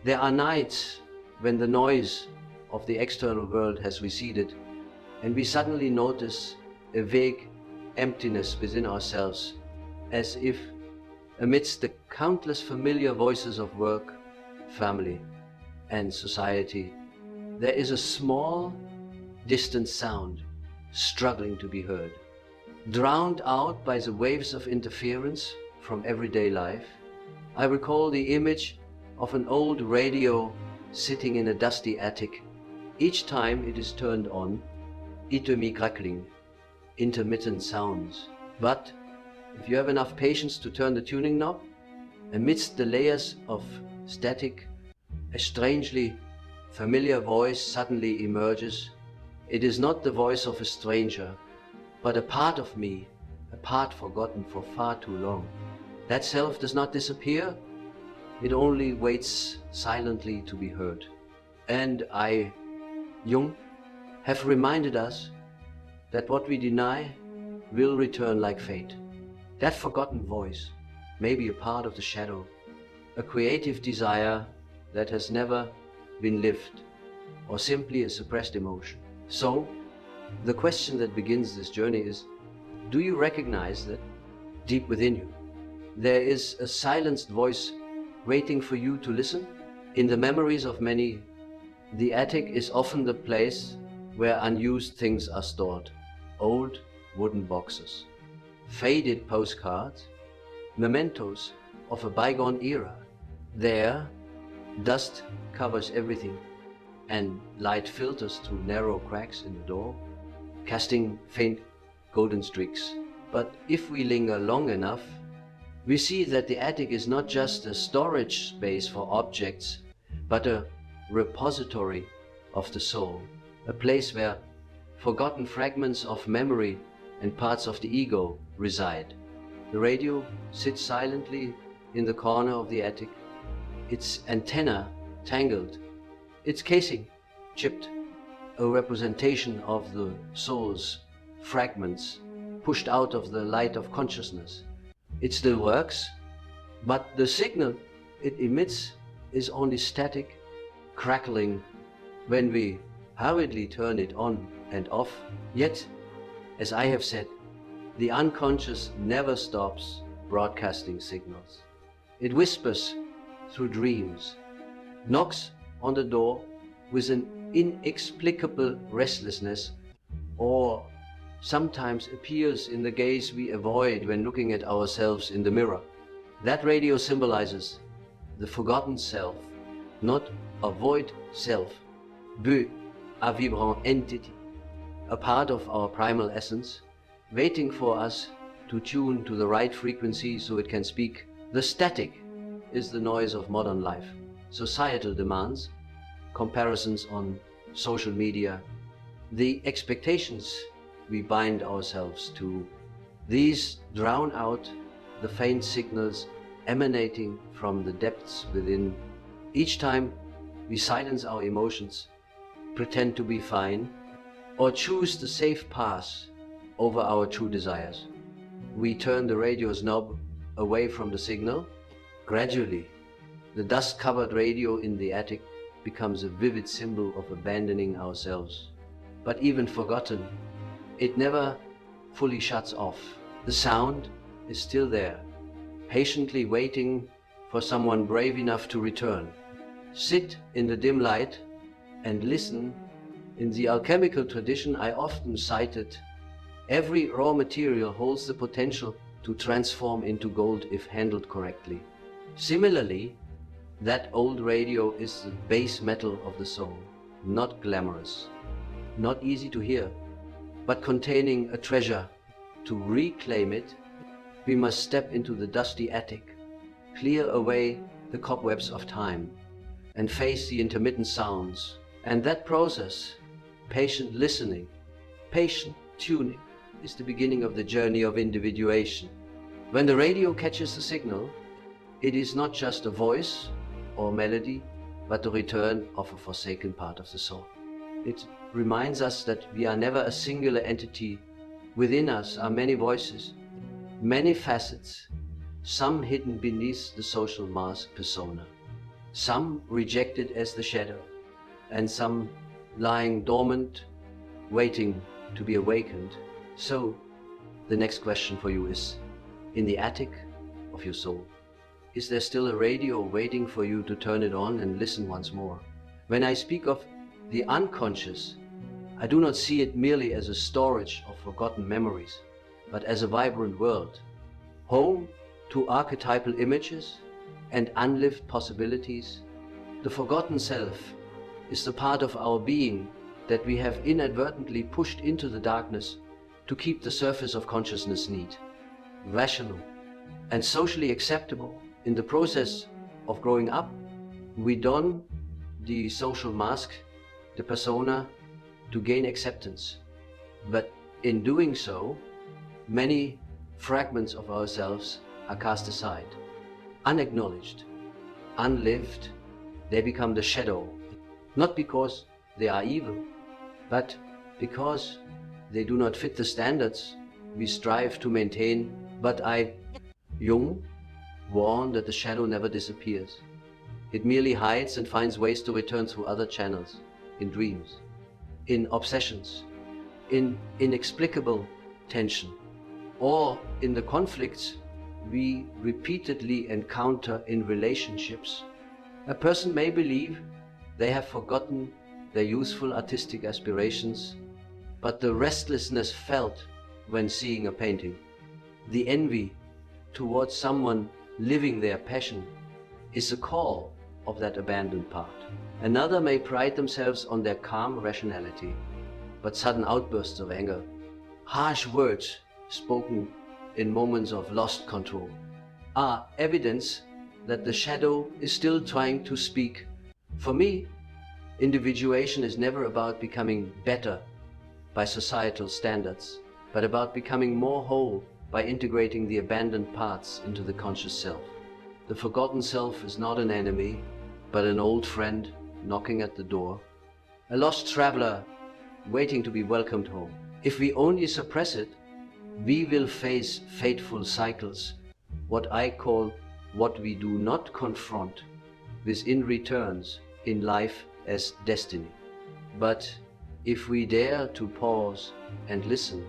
There are nights when the noise of the external world has receded and we suddenly notice a vague emptiness within ourselves, as if amidst the countless familiar voices of work, family, and society, there is a small, distant sound struggling to be heard. Drowned out by the waves of interference from everyday life, I recall the image of an old radio sitting in a dusty attic. Each time it is turned on, itemi crackling, intermittent sounds. But if you have enough patience to turn the tuning knob, amidst the layers of static, a strangely familiar voice suddenly emerges. It is not the voice of a stranger, but a part of me, a part forgotten for far too long. That self does not disappear, it only waits silently to be heard. And I, Jung, have reminded us that what we deny will return like fate. That forgotten voice may be a part of the shadow, a creative desire that has never been lived, or simply a suppressed emotion. So, the question that begins this journey is, do you recognize that deep within you, there is a silenced voice waiting for you to listen? In the memories of many, the attic is often the place where unused things are stored. Old wooden boxes, faded postcards, mementos of a bygone era. There, dust covers everything, and light filters through narrow cracks in the door, casting faint golden streaks. But if we linger long enough, we see that the attic is not just a storage space for objects, but a repository of the soul, a place where forgotten fragments of memory and parts of the ego reside. The radio sits silently in the corner of the attic, its antenna tangled, its casing chipped, a representation of the soul's fragments pushed out of the light of consciousness. It still works, but the signal it emits is only static, crackling when we hurriedly turn it on and off. Yet, as I have said, the unconscious never stops broadcasting signals. It whispers through dreams, knocks on the door with an inexplicable restlessness, or sometimes appears in the gaze we avoid when looking at ourselves in the mirror. That radio symbolizes the forgotten self, not a void self, but a vibrant entity, a part of our primal essence, waiting for us to tune to the right frequency so it can speak. The static is the noise of modern life, societal demands, comparisons on social media, the expectations we bind ourselves to. These drown out the faint signals emanating from the depths within. Each time we silence our emotions, pretend to be fine, or choose the safe path over our true desires, we turn the radio's knob away from the signal. Gradually, the dust-covered radio in the attic becomes a vivid symbol of abandoning ourselves. But even forgotten, it never fully shuts off. The sound is still there, patiently waiting for someone brave enough to return. Sit in the dim light and listen. In the alchemical tradition I often cited, every raw material holds the potential to transform into gold if handled correctly. Similarly, that old radio is the base metal of the soul, not glamorous, not easy to hear, but containing a treasure. To reclaim it, we must step into the dusty attic, clear away the cobwebs of time, and face the intermittent sounds. And that process, patient listening, patient tuning, is the beginning of the journey of individuation. When the radio catches the signal, it is not just a voice or melody, but the return of a forsaken part of the soul. It reminds us that we are never a singular entity. Within us are many voices, many facets, some hidden beneath the social mask persona. some rejected as the shadow, and some lying dormant, waiting to be awakened. So, the next question for you is, in the attic of your soul, is there still a radio waiting for you to turn it on and listen once more? When I speak of the unconscious, I do not see it merely as a storage of forgotten memories, but as a vibrant world, home to archetypal images and unlived possibilities. The forgotten self is the part of our being that we have inadvertently pushed into the darkness to keep the surface of consciousness neat, rational, and socially acceptable. In the process of growing up, we don the social mask, the persona, to gain acceptance. But in doing so, many fragments of ourselves are cast aside, unacknowledged, unlived. They become the shadow, not because they are evil, but because they do not fit the standards we strive to maintain. But Jung, warned that the shadow never disappears. It merely hides and finds ways to return through other channels, in dreams, in obsessions, in inexplicable tension, or in the conflicts we repeatedly encounter in relationships. A person may believe they have forgotten their youthful artistic aspirations, but the restlessness felt when seeing a painting, the envy towards someone living their passion, is a call of that abandoned part. Another may pride themselves on their calm rationality, but sudden outbursts of anger, harsh words spoken in moments of lost control, are evidence that the shadow is still trying to speak. For me, individuation is never about becoming better by societal standards, but about becoming more whole by integrating the abandoned parts into the conscious self. The forgotten self is not an enemy, but an old friend knocking at the door, a lost traveler waiting to be welcomed home. If we only suppress it, we will face fateful cycles, what I call what we do not confront, with in returns in life as destiny. But if we dare to pause and listen,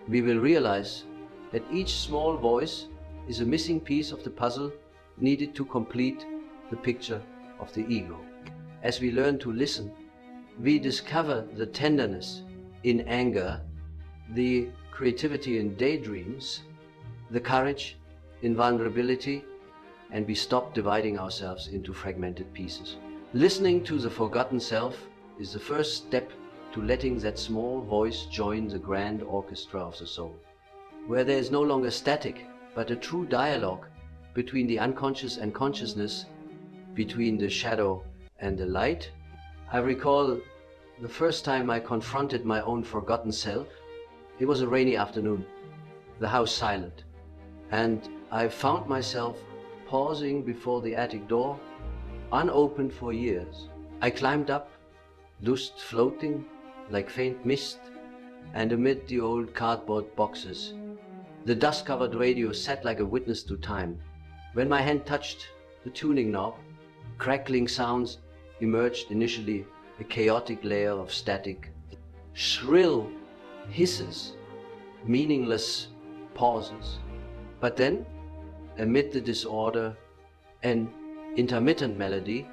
we will realize that each small voice is a missing piece of the puzzle needed to complete the picture of the ego. As we learn to listen, we discover the tenderness in anger, the creativity in daydreams, the courage in vulnerability, and we stop dividing ourselves into fragmented pieces. Listening to the forgotten self is the first step to letting that small voice join the grand orchestra of the soul, where there is no longer static, but a true dialogue between the unconscious and consciousness, between the shadow and the light. I recall the first time I confronted my own forgotten self. It was a rainy afternoon, the house silent, and I found myself pausing before the attic door, unopened for years. I climbed up, dust floating like faint mist, and amid the old cardboard boxes, the dust-covered radio sat like a witness to time. When my hand touched the tuning knob, crackling sounds emerged, initially a chaotic layer of static, shrill hisses, meaningless pauses. But then, amid the disorder, an intermittent melody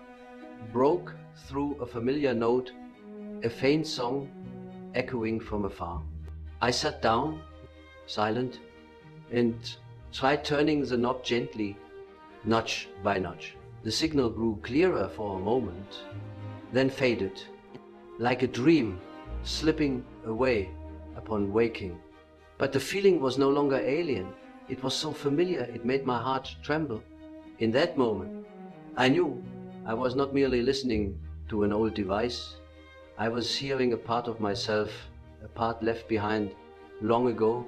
broke through a familiar note, a faint song echoing from afar. I sat down, silent, and tried turning the knob gently, notch by notch. The signal grew clearer for a moment, then faded, like a dream slipping away upon waking. But the feeling was no longer alien. It was so familiar, it made my heart tremble. In that moment, I knew I was not merely listening to an old device. I was hearing a part of myself, a part left behind long ago,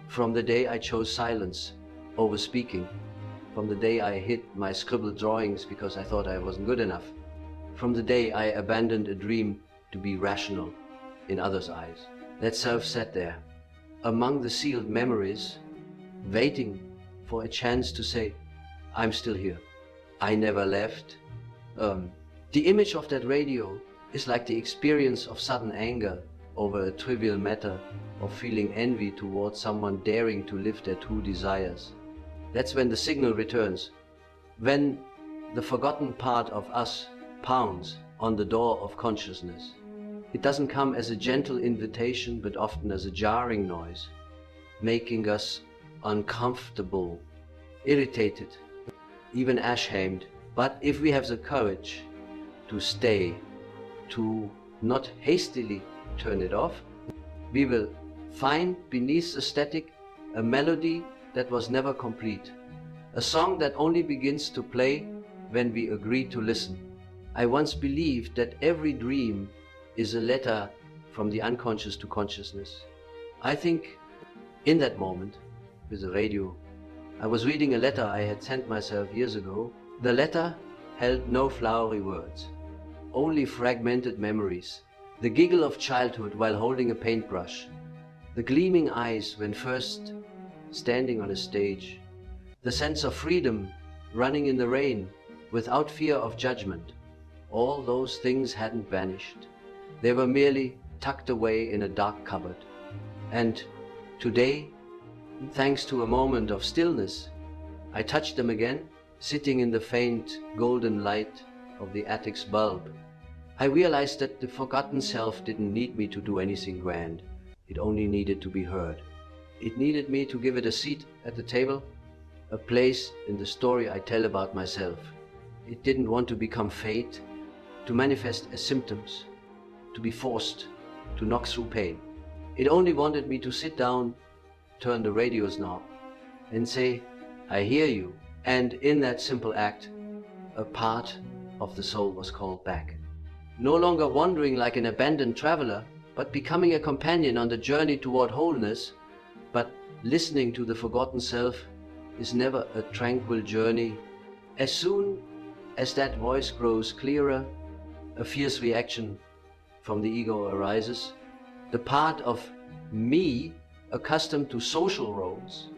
from the day I chose silence over speaking, from the day I hid my scribbled drawings because I thought I wasn't good enough, from the day I abandoned a dream to be rational in others' eyes. That self sat there, among the sealed memories, waiting for a chance to say, I'm still here. I never left. The image of that radio is like the experience of sudden anger over a trivial matter, or feeling envy towards someone daring to live their true desires. That's when the signal returns, when the forgotten part of us pounds on the door of consciousness. It doesn't come as a gentle invitation, but often as a jarring noise, making us uncomfortable, irritated, even ashamed. But if we have the courage to stay, to not hastily turn it off, we will find beneath the static a melody that was never complete, a song that only begins to play when we agree to listen. I once believed that every dream is a letter from the unconscious to consciousness. I think in that moment, with the radio, I was reading a letter I had sent myself years ago. The letter held no flowery words, only fragmented memories, the giggle of childhood while holding a paintbrush, the gleaming eyes when first standing on a stage, the sense of freedom running in the rain without fear of judgment. All those things hadn't vanished. They were merely tucked away in a dark cupboard. And today, thanks to a moment of stillness, I touched them again, sitting in the faint golden light of the attic's bulb. I realized that the forgotten self didn't need me to do anything grand. It only needed to be heard. It needed me to give it a seat at the table, a place in the story I tell about myself. It didn't want to become fate, to manifest as symptoms, to be forced to knock through pain. It only wanted me to sit down, turn the radio's knob, and say, I hear you. And in that simple act, a part of the soul was called back. No longer wandering like an abandoned traveler, but becoming a companion on the journey toward wholeness. But listening to the forgotten self is never a tranquil journey. As soon as that voice grows clearer, a fierce reaction from the ego arises. The part of me accustomed to social roles,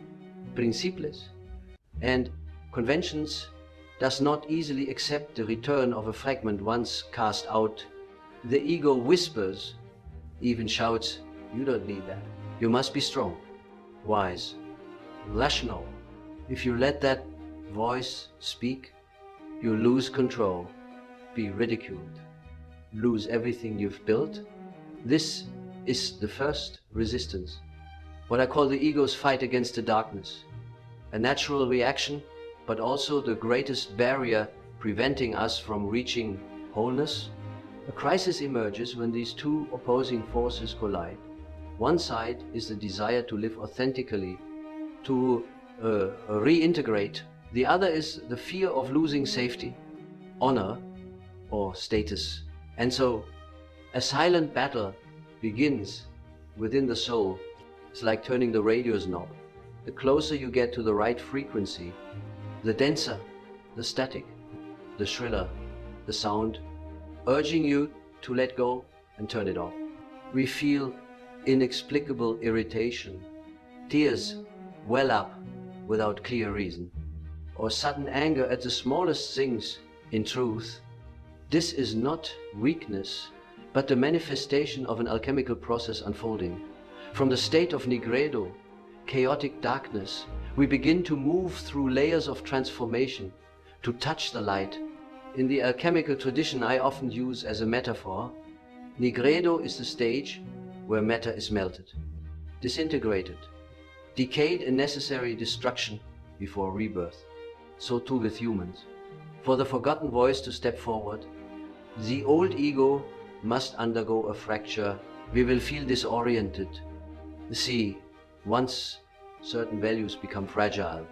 principles, and conventions does not easily accept the return of a fragment once cast out. The ego whispers, even shouts, you don't need that. You must be strong, wise, rational. If you let that voice speak, you lose control, be ridiculed, lose everything you've built. This is the first resistance, what I call the ego's fight against the darkness. A natural reaction, but also the greatest barrier preventing us from reaching wholeness. A crisis emerges when these two opposing forces collide. One side is the desire to live authentically, to reintegrate. The other is the fear of losing safety, honor, or status. And so a silent battle begins within the soul. It's like turning the radio's knob. The closer you get to the right frequency, the denser the static, the shriller the sound, urging you to let go and turn it off. We feel inexplicable irritation. Tears well up without clear reason, or sudden anger at the smallest things. In truth, this is not weakness, but the manifestation of an alchemical process unfolding. From the state of nigredo, chaotic darkness, we begin to move through layers of transformation, to touch the light. In the alchemical tradition I often use as a metaphor, nigredo is the stage where matter is melted, disintegrated, decayed in necessary destruction before rebirth. So too with humans. For the forgotten voice to step forward, the old ego must undergo a fracture. We will feel disoriented. See, once certain values become fragile.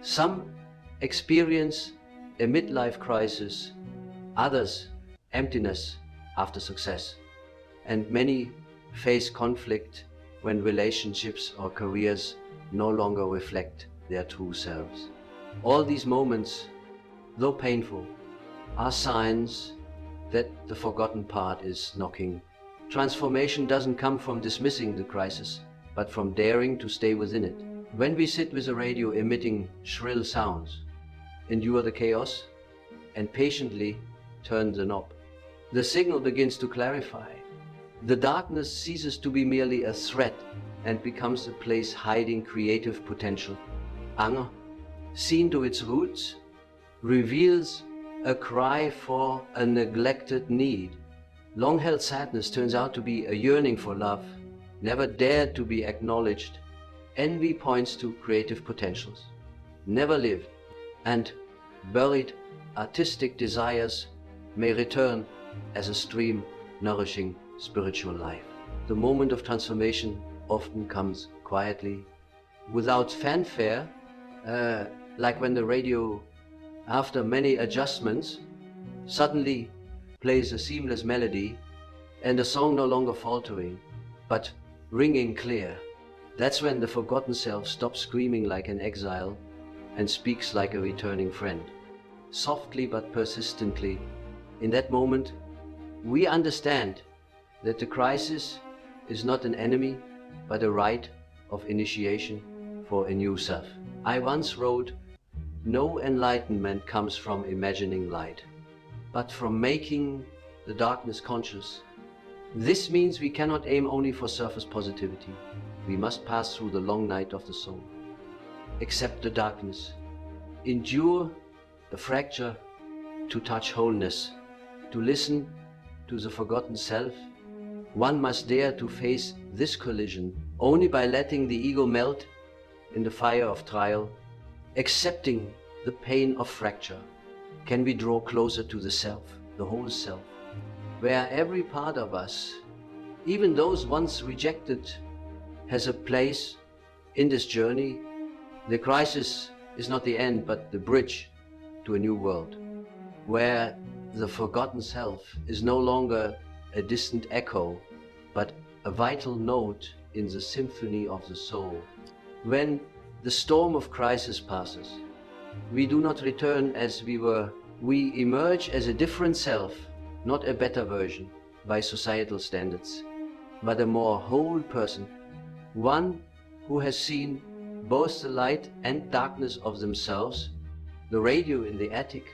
Some experience a midlife crisis, others emptiness after success, and many face conflict when relationships or careers no longer reflect their true selves. All these moments, though painful, are signs that the forgotten part is knocking. Transformation doesn't come from dismissing the crisis, but from daring to stay within it. When we sit with a radio emitting shrill sounds, endure the chaos, and patiently turn the knob. The signal begins to clarify. The darkness ceases to be merely a threat and becomes a place hiding creative potential. Anger, seen to its roots, reveals a cry for a neglected need. Long-held sadness turns out to be a yearning for love, never dared to be acknowledged. Envy points to creative potentials, never lived, and buried artistic desires may return as a stream nourishing spiritual life. The moment of transformation often comes quietly, without fanfare, like when the radio, after many adjustments, suddenly plays a seamless melody and the song no longer faltering, but ringing clear. That's when the forgotten self stops screaming like an exile and speaks like a returning friend. Softly but persistently, in that moment, we understand that the crisis is not an enemy, but a rite of initiation for a new self. I once wrote, "No enlightenment comes from imagining light, but from making the darkness conscious." This means we cannot aim only for surface positivity. We must pass through the long night of the soul, accept the darkness, endure the fracture to touch wholeness, to listen to the forgotten self. One must dare to face this collision. Only by letting the ego melt in the fire of trial, accepting the pain of fracture, can we draw closer to the self, the whole self, where every part of us, even those once rejected, has a place in this journey. The crisis is not the end, but the bridge to a new world, where the forgotten self is no longer a distant echo, but a vital note in the symphony of the soul. When the storm of crisis passes, we do not return as we were. We emerge as a different self, not a better version by societal standards, but a more whole person, one who has seen both the light and darkness of themselves. The radio in the attic,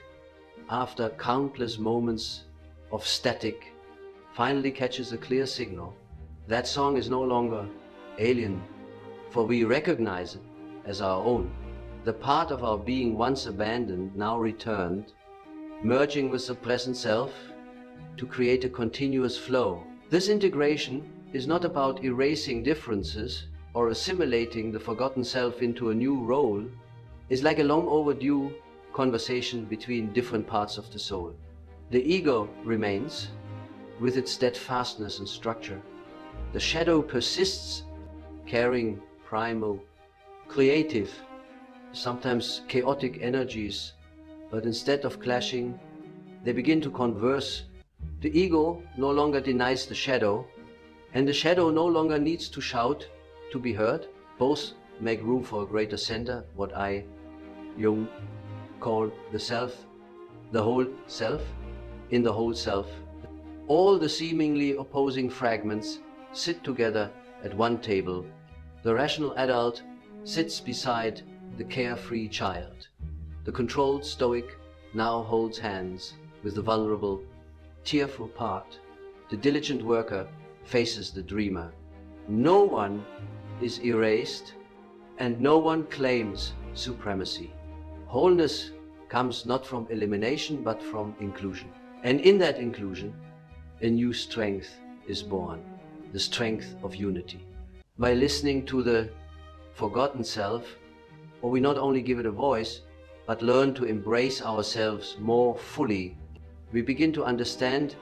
after countless moments of static, finally catches a clear signal. That song is no longer alien, for we recognize it as our own. The part of our being once abandoned now returned, merging with the present self to create a continuous flow. This integration is not about erasing differences or assimilating the forgotten self into a new role. It's like a long overdue conversation between different parts of the soul. The ego remains with its steadfastness and structure. The shadow persists, carrying primal, creative, sometimes chaotic energies, but instead of clashing, they begin to converse. The ego no longer denies the shadow, and the shadow no longer needs to shout to be heard. Both make room for a greater center, what Jung call the self, the whole self. In the whole self, all the seemingly opposing fragments sit together at one table. The rational adult sits beside the carefree child. The controlled stoic now holds hands with the vulnerable, tearful part. The diligent worker faces the dreamer. No one is erased and no one claims supremacy. Wholeness comes not from elimination but from inclusion. And in that inclusion, a new strength is born, the strength of unity. By listening to the forgotten self, or we not only give it a voice, but learn to embrace ourselves more fully, we begin to understand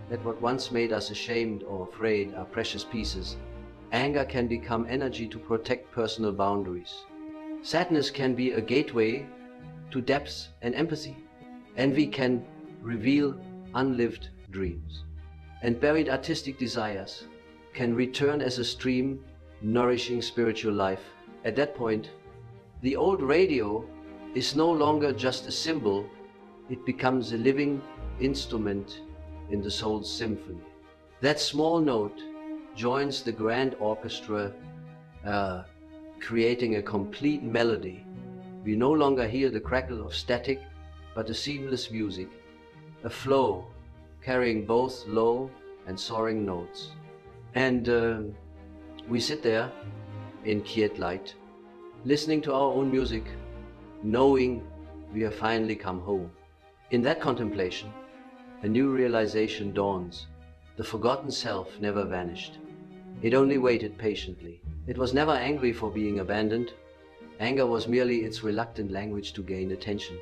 that what once made us ashamed or afraid are precious pieces. Anger can become energy to protect personal boundaries. Sadness can be a gateway to depth and empathy. Envy can reveal unlived dreams. And buried artistic desires can return as a stream nourishing spiritual life. At that point, the old radio is no longer just a symbol, it becomes a living instrument in the soul's symphony. That small note joins the grand orchestra, creating a complete melody. We no longer hear the crackle of static, but a seamless music, a flow carrying both low and soaring notes. And we sit there in quiet light, listening to our own music, knowing we have finally come home. In that contemplation, a new realization dawns. The forgotten self never vanished. It only waited patiently. It was never angry for being abandoned. Anger was merely its reluctant language to gain attention.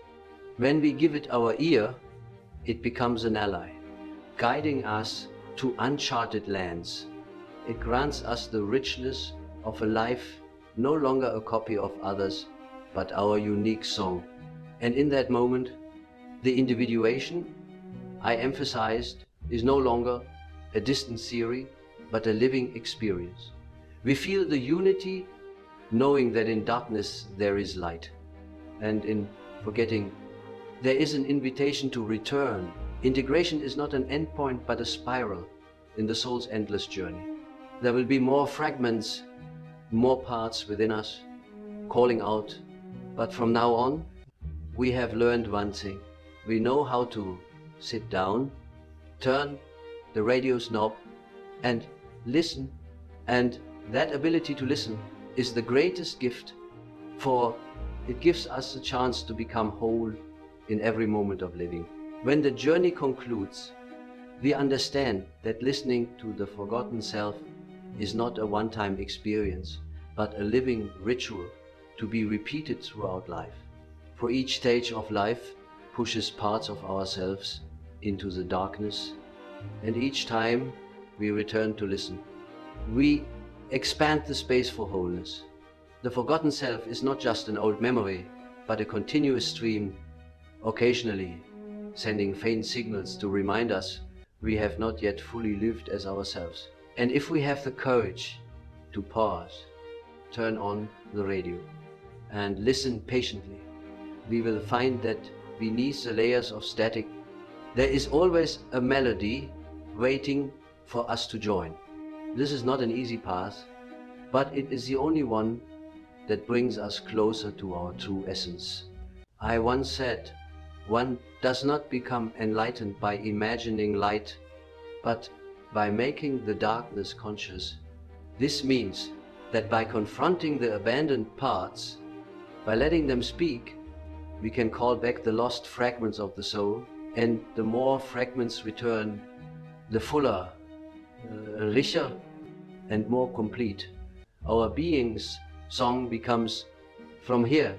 When we give it our ear, it becomes an ally, guiding us to uncharted lands. It grants us the richness of a life no longer a copy of others, but our unique song. And in that moment, the individuation I emphasized is no longer a distant theory, but a living experience. We feel the unity, knowing that in darkness there is light, and in forgetting there is an invitation to return. Integration is not an endpoint, but a spiral in the soul's endless journey. There will be more fragments, more parts within us calling out, but from now on, we have learned one thing. We know how to sit down, turn the radio's knob, and listen. And that ability to listen is the greatest gift, for it gives us a chance to become whole in every moment of living. When the journey concludes, we understand that listening to the forgotten self is not a one-time experience, but a living ritual to be repeated throughout life. For each stage of life pushes parts of ourselves into the darkness, and each time we return to listen, we expand the space for wholeness. The forgotten self is not just an old memory, but a continuous stream, occasionally sending faint signals to remind us we have not yet fully lived as ourselves. And if we have the courage to pause, turn on the radio, and listen patiently, we will find that beneath the layers of static, there is always a melody waiting for us to join. This is not an easy path, but it is the only one that brings us closer to our true essence. I once said, one does not become enlightened by imagining light, but by making the darkness conscious. This means that by confronting the abandoned parts, by letting them speak, we can call back the lost fragments of the soul, and the more fragments return, the fuller, richer, and more complete our being's song becomes. From here,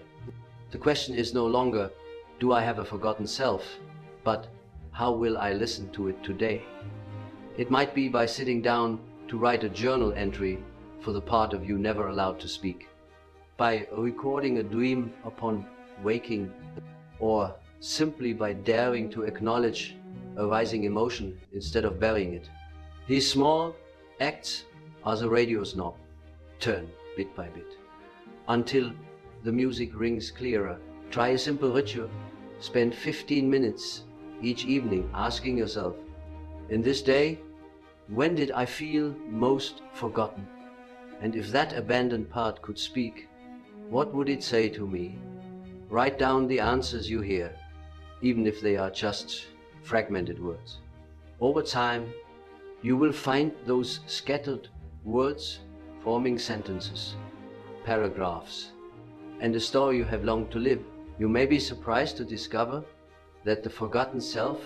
the question is no longer, do I have a forgotten self, but how will I listen to it today? It might be by sitting down to write a journal entry for the part of you never allowed to speak, by recording a dream upon waking, or simply by daring to acknowledge a rising emotion instead of burying it. These small acts are the radio's knob. Turn bit by bit until the music rings clearer. Try a simple ritual. Spend 15 minutes each evening asking yourself, in this day, when did I feel most forgotten? And if that abandoned part could speak, what would it say to me? Write down the answers you hear, even if they are just fragmented words. Over time, you will find those scattered words forming sentences, paragraphs, and a story you have longed to live. You may be surprised to discover that the forgotten self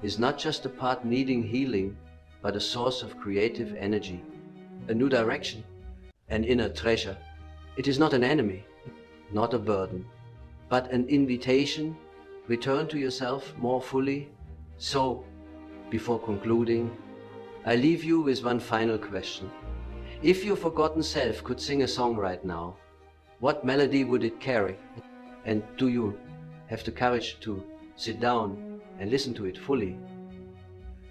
is not just a part needing healing, but a source of creative energy, a new direction, an inner treasure. It is not an enemy, not a burden, but an invitation. Return to yourself more fully. So, before concluding, I leave you with one final question. If your forgotten self could sing a song right now, what melody would it carry? And do you have the courage to sit down and listen to it fully?